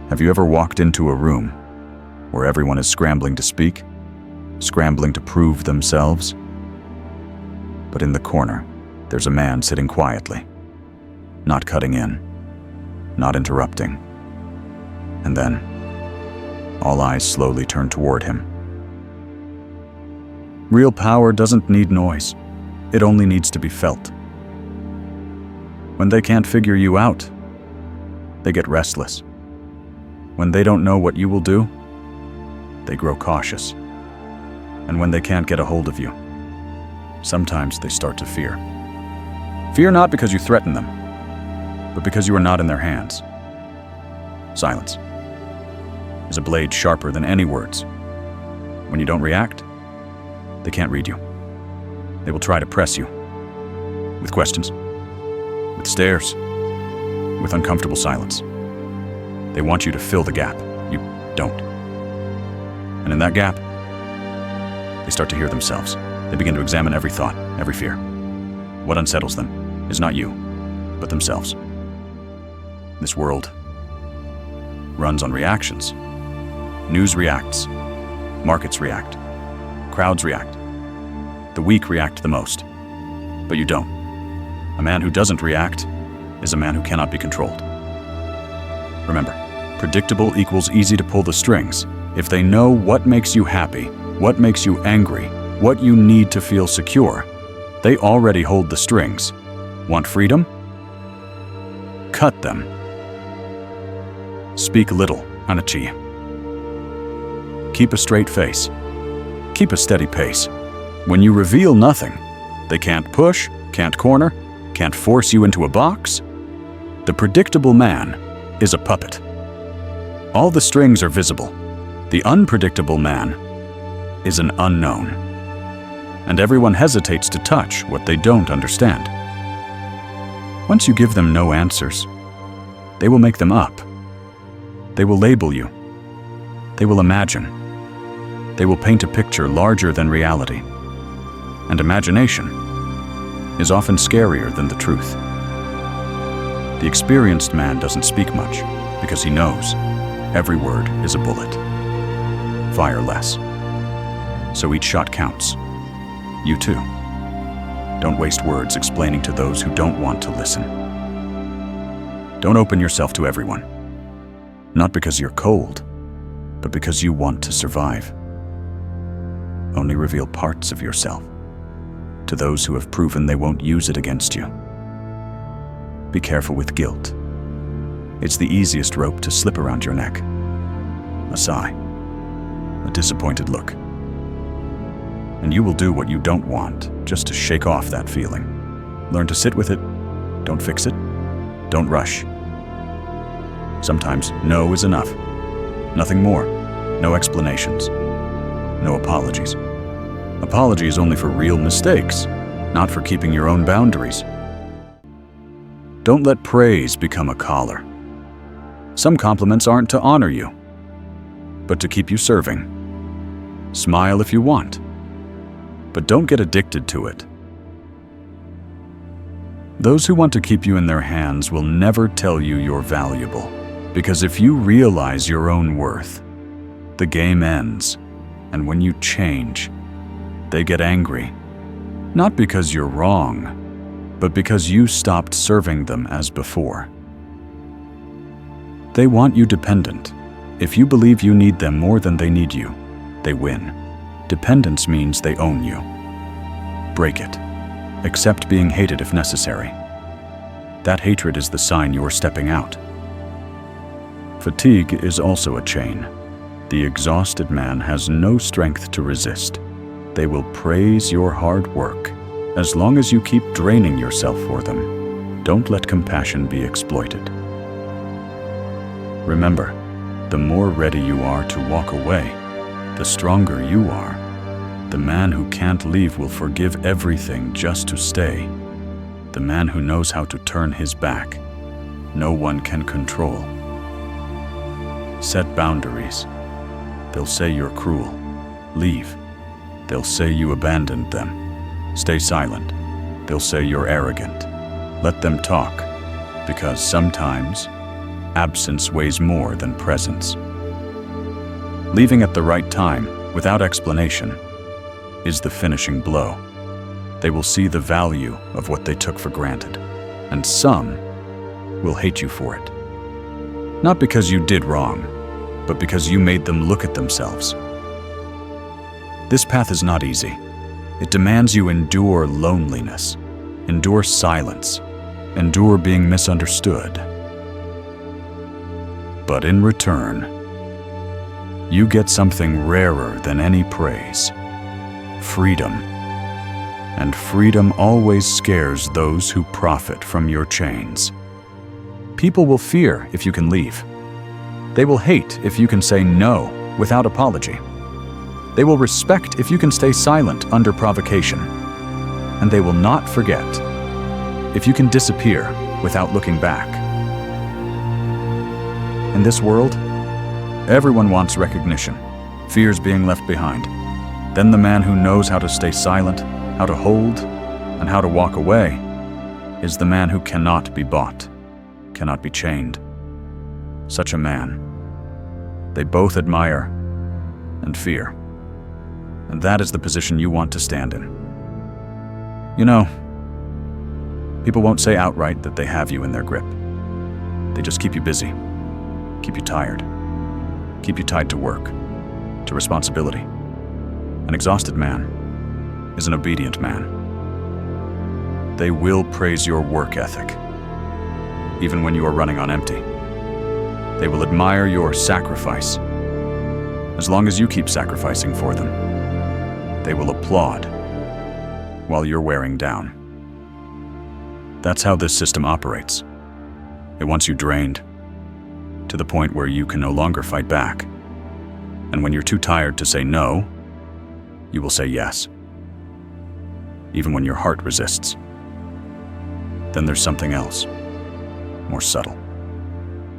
Have you ever walked into a room where everyone is scrambling to speak, scrambling to prove themselves? But in the corner, there's a man sitting quietly, not cutting in, not interrupting. And then, all eyes slowly turn toward him. Real power doesn't need noise. It only needs to be felt. When they can't figure you out, they get restless. When they don't know what you will do, they grow cautious. And when they can't get a hold of you, sometimes they start to fear. Fear not because you threaten them, but because you are not in their hands. Silence is a blade sharper than any words. When you don't react, they can't read you. They will try to press you with questions, with stares, with uncomfortable silence. They want you to fill the gap. You don't. And in that gap, they start to hear themselves. They begin to examine every thought, every fear. What unsettles them is not you, but themselves. This world runs on reactions. News reacts. Markets react. Crowds react. The weak react the most. But you don't. A man who doesn't react is a man who cannot be controlled. Remember, predictable equals easy to pull the strings. If they know what makes you happy, what makes you angry, what you need to feel secure, they already hold the strings. Want freedom? Cut them. Speak little, anachi. Keep a straight face. Keep a steady pace. When you reveal nothing, they can't push, can't corner, can't force you into a box. The predictable man is a puppet. All the strings are visible. The unpredictable man is an unknown. And everyone hesitates to touch what they don't understand. Once you give them no answers, they will make them up. They will label you. They will imagine. They will paint a picture larger than reality. And imagination is often scarier than the truth. The experienced man doesn't speak much because he knows every word is a bullet. Fire less. So each shot counts. You too. Don't waste words explaining to those who don't want to listen. Don't open yourself to everyone. Not because you're cold, but because you want to survive. Only reveal parts of yourself to those who have proven they won't use it against you. Be careful with guilt. It's the easiest rope to slip around your neck. A sigh, a disappointed look. And you will do what you don't want just to shake off that feeling. Learn to sit with it. Don't fix it. Don't rush. Sometimes no is enough. Nothing more. No explanations. No apologies. Apology is only for real mistakes, not for keeping your own boundaries. Don't let praise become a collar. Some compliments aren't to honor you, but to keep you serving. Smile if you want, but don't get addicted to it. Those who want to keep you in their hands will never tell you you're valuable, because if you realize your own worth, the game ends, and when you change, they get angry, not because you're wrong, but because you stopped serving them as before. They want you dependent. If you believe you need them more than they need you, they win. Dependence means they own you. Break it. Accept being hated if necessary. That hatred is the sign you are stepping out. Fatigue is also a chain. The exhausted man has no strength to resist. They will praise your hard work as long as you keep draining yourself for them. Don't let compassion be exploited. Remember, the more ready you are to walk away, the stronger you are. The man who can't leave will forgive everything just to stay. The man who knows how to turn his back, no one can control. Set boundaries. They'll say you're cruel. Leave. They'll say you abandoned them. Stay silent. They'll say you're arrogant. Let them talk, because sometimes absence weighs more than presence. Leaving at the right time, without explanation, is the finishing blow. They will see the value of what they took for granted, and some will hate you for it. Not because you did wrong, but because you made them look at themselves. This path is not easy. It demands you endure loneliness, endure silence, endure being misunderstood. But in return, you get something rarer than any praise: freedom. And freedom always scares those who profit from your chains. People will fear if you can leave. They will hate if you can say no without apology. They will respect if you can stay silent under provocation. And they will not forget if you can disappear without looking back. In this world, everyone wants recognition, fears being left behind. Then the man who knows how to stay silent, how to hold, and how to walk away is the man who cannot be bought, cannot be chained. Such a man, they both admire and fear. And that is the position you want to stand in. You know, people won't say outright that they have you in their grip. They just keep you busy, keep you tired, keep you tied to work, to responsibility. An exhausted man is an obedient man. They will praise your work ethic, even when you are running on empty. They will admire your sacrifice, as long as you keep sacrificing for them. They will applaud while you're wearing down. That's how this system operates. It wants you drained, to the point where you can no longer fight back. And when you're too tired to say no, you will say yes, even when your heart resists. Then there's something else, more subtle.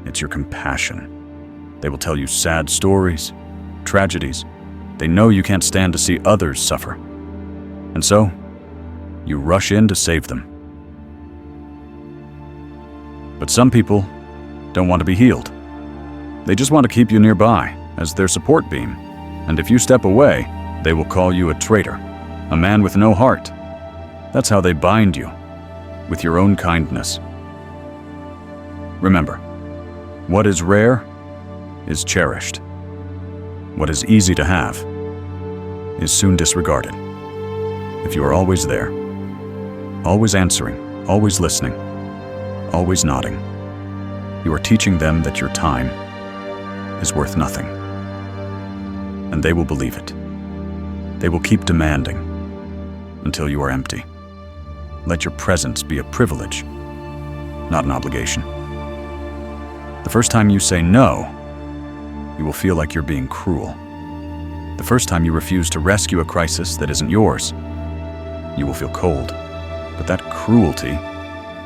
It's your compassion. They will tell you sad stories, tragedies. They know you can't stand to see others suffer. And so, you rush in to save them. But some people don't want to be healed. They just want to keep you nearby as their support beam. And if you step away, they will call you a traitor, a man with no heart. That's how they bind you, with your own kindness. Remember, what is rare is cherished. What is easy to have is soon disregarded. If you are always there, always answering, always listening, always nodding, you are teaching them that your time is worth nothing. And they will believe it. They will keep demanding until you are empty. Let your presence be a privilege, not an obligation. The first time you say no, you will feel like you're being cruel. The first time you refuse to rescue a crisis that isn't yours, you will feel cold. But that cruelty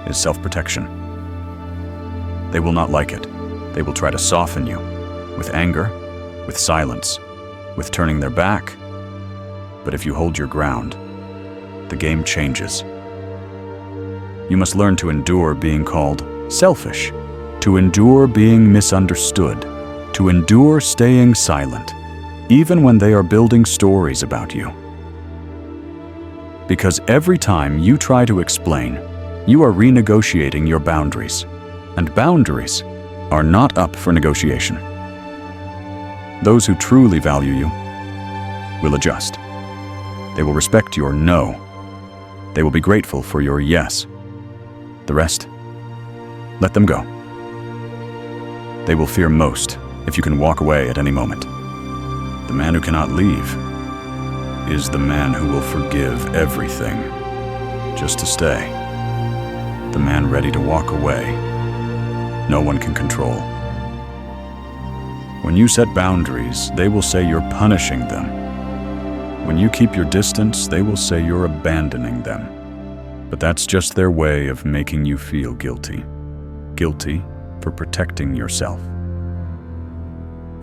is self-protection. They will not like it. They will try to soften you with anger, with silence, with turning their back. But if you hold your ground, the game changes. You must learn to endure being called selfish, to endure being misunderstood, to endure staying silent, even when they are building stories about you. Because every time you try to explain, you are renegotiating your boundaries, and boundaries are not up for negotiation. Those who truly value you will adjust. They will respect your no. They will be grateful for your yes. The rest, let them go. They will fear most if you can walk away at any moment. The man who cannot leave is the man who will forgive everything just to stay. The man ready to walk away, no one can control. When you set boundaries, they will say you're punishing them. When you keep your distance, they will say you're abandoning them. But that's just their way of making you feel guilty. Guilty for protecting yourself.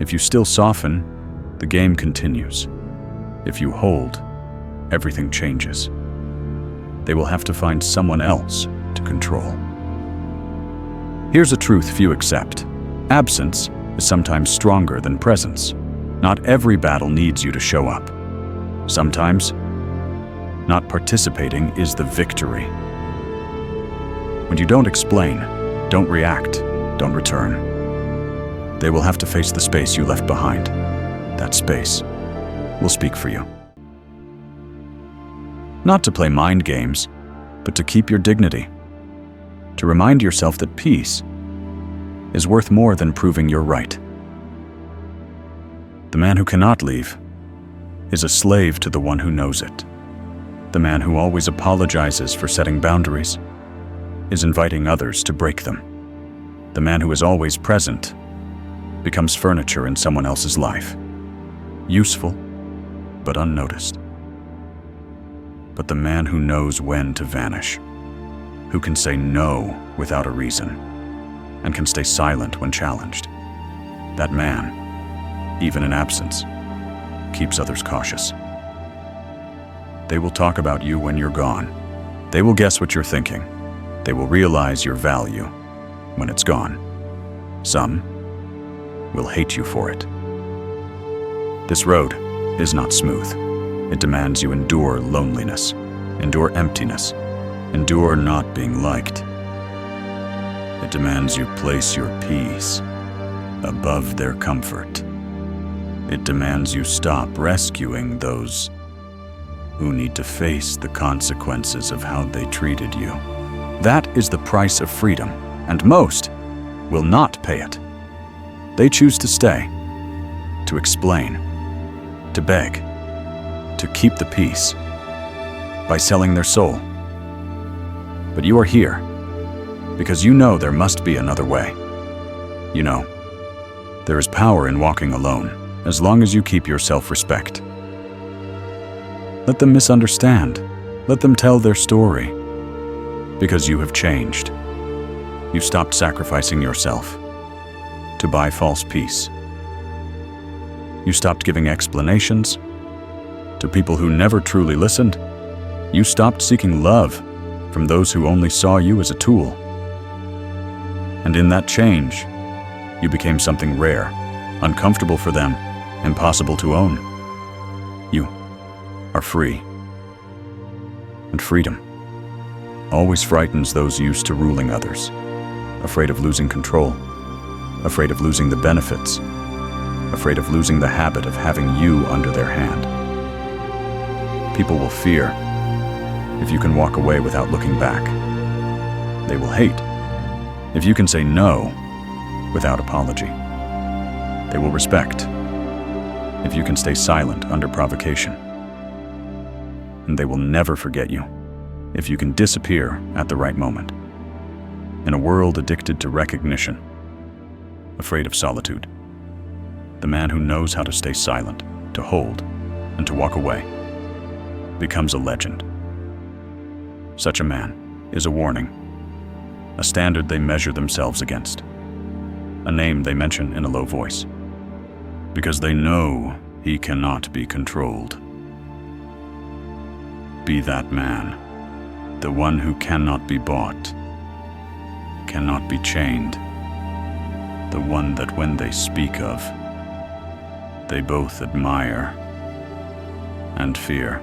If you still soften, the game continues. If you hold, everything changes. They will have to find someone else to control. Here's a truth few accept. Absence is sometimes stronger than presence. Not every battle needs you to show up. Sometimes, not participating is the victory. When you don't explain, don't react, don't return, they will have to face the space you left behind. That space will speak for you. Not to play mind games, but to keep your dignity. To remind yourself that peace is worth more than proving you're right. The man who cannot leave is a slave to the one who knows it. The man who always apologizes for setting boundaries is inviting others to break them. The man who is always present becomes furniture in someone else's life, useful but unnoticed. But the man who knows when to vanish, who can say no without a reason, and can stay silent when challenged, that man, even in absence, keeps others cautious. They will talk about you when you're gone. They will guess what you're thinking. They will realize your value when it's gone. Some will hate you for it. This road is not smooth. It demands you endure loneliness, endure emptiness, endure not being liked. It demands you place your peace above their comfort. It demands you stop rescuing those who need to face the consequences of how they treated you. That is the price of freedom, and most will not pay it. They choose to stay, to explain, to beg, to keep the peace by selling their soul. But you are here because you know there must be another way. You know, there is power in walking alone as long as you keep your self-respect. Let them misunderstand. Let them tell their story. Because you have changed. You stopped sacrificing yourself to buy false peace. You stopped giving explanations to people who never truly listened. You stopped seeking love from those who only saw you as a tool. And in that change, you became something rare, uncomfortable for them, impossible to own. You are free. And freedom always frightens those used to ruling others, afraid of losing control, afraid of losing the benefits, afraid of losing the habit of having you under their hand. People will fear if you can walk away without looking back. They will hate if you can say no without apology. They will respect if you can stay silent under provocation. And they will never forget you if you can disappear at the right moment. In a world addicted to recognition, afraid of solitude, the man who knows how to stay silent, to hold, and to walk away becomes a legend. Such a man is a warning, a standard they measure themselves against, a name they mention in a low voice, because they know he cannot be controlled. Be that man, the one who cannot be bought, cannot be chained, the one that when they speak of, they both admire and fear.